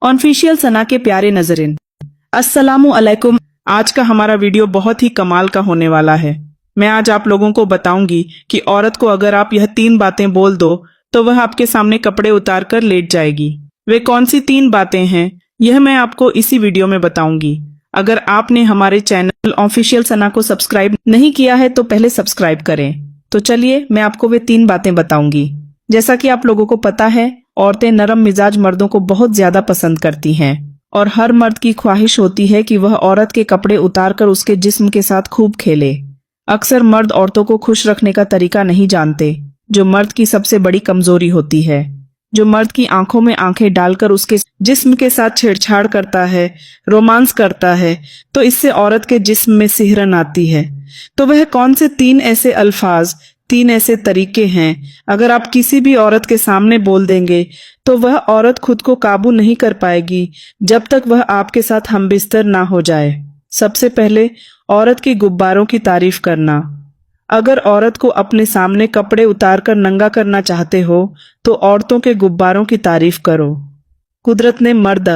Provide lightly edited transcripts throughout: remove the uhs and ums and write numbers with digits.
Official सना के प्यारे नजरिन, अस्सलामु अलैकुम। आज का हमारा वीडियो बहुत ही कमाल का होने वाला है। मैं आज आप लोगों को बताऊंगी कि औरत को अगर आप यह 3 बातें बोल दो तो वह आपके सामने कपड़े उतार कर लेट जाएगी। वे कौन सी 3 बातें हैं, यह मैं आपको इसी वीडियो में बताऊंगी। अगर आपने हमारे चैनल ऑफिशियल सना को सब्सक्राइब नहीं किया है तो पहले सब्सक्राइब करें। तो चलिए मैं आपको वे 3 बातें बताऊंगी। जैसा कि आप लोगों को पता है, औरतें नरम मिजाज मर्दों को बहुत ज्यादा पसंद करती हैं और हर मर्द की ख्वाहिश होती है कि वह औरत के कपड़े उतारकर उसके जिस्म के साथ खूब खेले। अक्सर मर्द औरतों को खुश रखने का तरीका नहीं जानते, जो मर्द की सबसे बड़ी कमजोरी होती है। जो मर्द की आंखों में आंखें डालकर उसके जिस्म के साथ छेड़छाड़ करता है, रोमांस करता है, तो इससे औरत के जिस्म में सिहरन आती है। तो वह कौन से 3 ऐसे अल्फाज, 3 ऐसे तरीके हैं, अगर आप किसी भी औरत के सामने बोल देंगे तो वह औरत खुद को काबू नहीं कर पाएगी जब तक वह आपके साथ हमबिस्तर ना हो जाए। सबसे पहले, औरत की गुब्बारों की तारीफ करना। अगर औरत को अपने सामने कपड़े उतारकर नंगा करना चाहते हो तो औरतों के गुब्बारों की तारीफ करो। कुदरत ने मर्द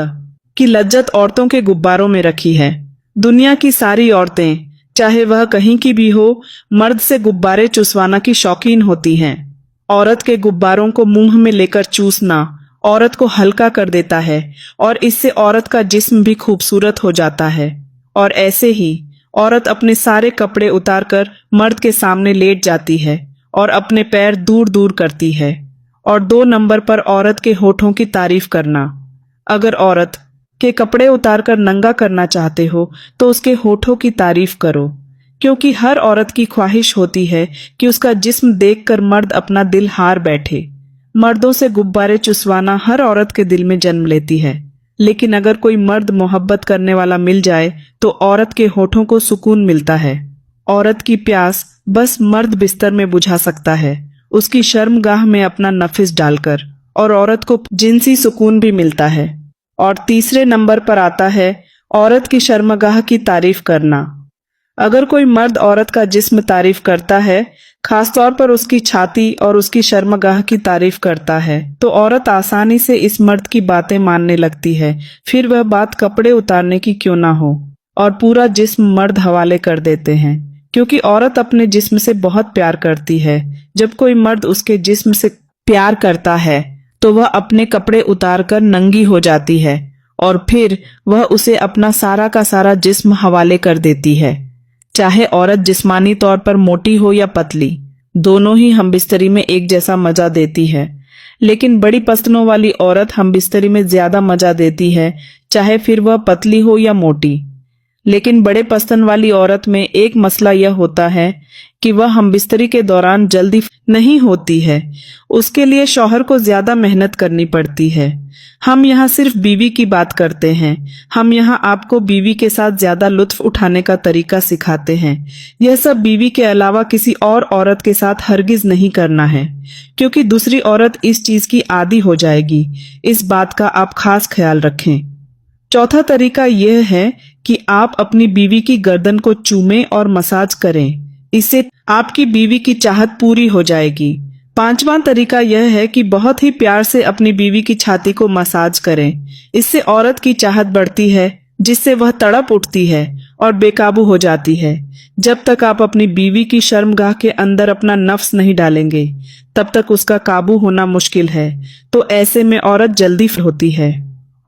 की लज्जत औरतों के गुब्बारों में रखी है। दुनिया की सारी औरतें, चाहे वह कहीं की भी हो, मर्द से गुब्बारे चूसवाना की शौकीन होती हैं। औरत के गुब्बारों को मुंह में लेकर चूसना औरत को हल्का कर देता है और इससे औरत का जिस्म भी खूबसूरत हो जाता है। और ऐसे ही औरत अपने सारे कपड़े उतारकर मर्द के सामने लेट जाती है और अपने पैर दूर दूर करती है। और 2 नंबर पर औरत के होठों की तारीफ करना। अगर औरत के कपड़े उतारकर नंगा करना चाहते हो तो उसके होठों की तारीफ करो, क्योंकि हर औरत की ख्वाहिश होती है कि उसका जिस्म देखकर मर्द अपना दिल हार बैठे। मर्दों से गुब्बारे चुसवाना हर औरत के दिल में जन्म लेती है, लेकिन अगर कोई मर्द मोहब्बत करने वाला मिल जाए तो औरत के होठों को सुकून मिलता है। औरत की प्यास बस मर्द बिस्तर में बुझा सकता है, उसकी शर्मगाह में अपना नफिस डालकर, और औरत को जिनसी सुकून भी मिलता है। और तीसरे नंबर पर आता है औरत की शर्मगाह की तारीफ करना। अगर कोई मर्द औरत का जिस्म तारीफ करता है, खासतौर पर उसकी छाती और उसकी शर्मगाह की तारीफ करता है, तो औरत आसानी से इस मर्द की बातें मानने लगती है, फिर वह बात कपड़े उतारने की क्यों ना हो, और पूरा जिस्म मर्द हवाले कर देते हैं, क्योंकि औरत अपने जिस्म से बहुत प्यार करती है। जब कोई मर्द उसके जिस्म से प्यार करता है तो वह अपने कपड़े उतारकर नंगी हो जाती है और फिर वह उसे अपना सारा का सारा जिस्म हवाले कर देती है। चाहे औरत जिस्मानी तौर पर मोटी हो या पतली, दोनों ही हमबिस्तरी में एक जैसा मजा देती है। लेकिन बड़ी पस्तनों वाली औरत हमबिस्तरी में ज्यादा मजा देती है, चाहे फिर वह पतली हो या मोटी। लेकिन बड़े पस्तन वाली औरत में एक मसला यह होता है कि वह हमबिस्तरी के दौरान जल्दी नहीं होती है, उसके लिए शौहर को ज्यादा मेहनत करनी पड़ती है। हम यहाँ सिर्फ बीवी की बात करते हैं, हम यहाँ आपको बीवी के साथ ज्यादा लुत्फ उठाने का तरीका सिखाते हैं। यह सब बीवी के अलावा किसी और औरत के साथ हरगिज नहीं करना है, क्योंकि दूसरी औरत इस चीज की आदी हो जाएगी। इस बात का आप खास ख्याल रखें। चौथा तरीका यह है कि आप अपनी बीवी की गर्दन को चूमें और मसाज करें, इससे आपकी बीवी की चाहत पूरी हो जाएगी। 5वां तरीका यह है कि बहुत ही प्यार से अपनी बीवी की छाती को मसाज करें, इससे औरत की चाहत बढ़ती है, जिससे वह तड़प उठती है और बेकाबू हो जाती है। जब तक आप अपनी बीवी की शर्मगाह के अंदर अपना नफ्स नहीं डालेंगे, तब तक उसका काबू होना मुश्किल है, तो ऐसे में औरत जल्दी होती है।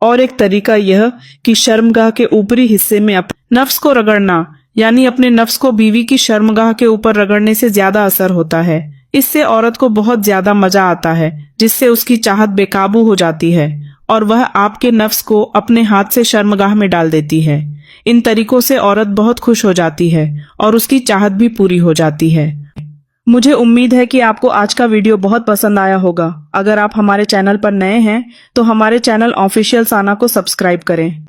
और एक तरीका यह कि शर्मगाह के ऊपरी हिस्से में नफ्स को रगड़ना, यानी अपने नफ्स को बीवी की शर्मगाह के ऊपर रगड़ने से ज्यादा असर होता है। इससे औरत को बहुत ज्यादा मजा आता है, जिससे उसकी चाहत बेकाबू हो जाती है और वह आपके नफ्स को अपने हाथ से शर्मगाह में डाल देती है। इन तरीकों से औरत बहुत खुश हो जाती है और उसकी चाहत भी पूरी हो जाती है। मुझे उम्मीद है कि आपको आज का वीडियो बहुत पसंद आया होगा। अगर आप हमारे चैनल पर नए हैं तो हमारे चैनल ऑफिशियल सना को सब्सक्राइब करें।